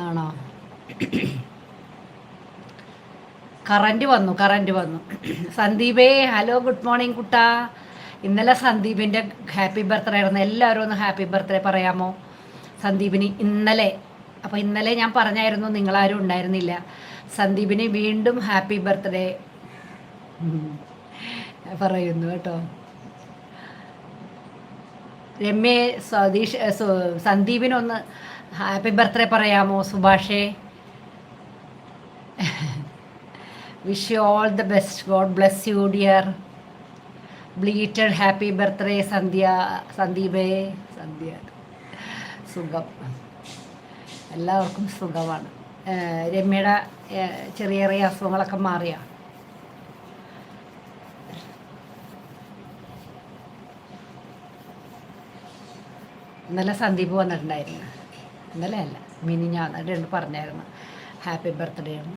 ആണോ? കറണ്ട് വന്നു. സന്ദീപേ, hello, good morning കുട്ടാ. ഇന്നലെ സന്ദീപിൻ്റെ ഹാപ്പി ബർത്ത്ഡേ ആയിരുന്നു. എല്ലാവരും ഒന്ന് ഹാപ്പി ബർത്ത്ഡേ പറയാമോ സന്ദീപിന്? ഇന്നലെ, അപ്പോൾ ഇന്നലെ ഞാൻ പറഞ്ഞായിരുന്നു, നിങ്ങളാരും ഉണ്ടായിരുന്നില്ല. സന്ദീപിന് വീണ്ടും ഹാപ്പി ബർത്ത്ഡേ പറയുന്നു കേട്ടോ. രമ്യേ, സതീഷ്, സന്ദീപിനൊന്ന് ഹാപ്പി ബർത്ത്ഡേ പറയാമോ? സുഭാഷേ, wish you all the best, god bless you dear. Belated happy birthday സന്ദീപേ. സന്ധ്യ, സുഖം, എല്ലാവർക്കും സുഖമാണ്. രമ്യയുടെ ചെറിയ ചെറിയ അസുഖങ്ങളൊക്കെ മാറിയ? ഇന്നലെ സന്ദീപ് വന്നിട്ടുണ്ടായിരുന്നു. ഇന്നലെ അല്ല, മിനിഞ്ഞാന്ന് പറഞ്ഞായിരുന്നു ഹാപ്പി ബർത്ത്ഡേ ആണ്.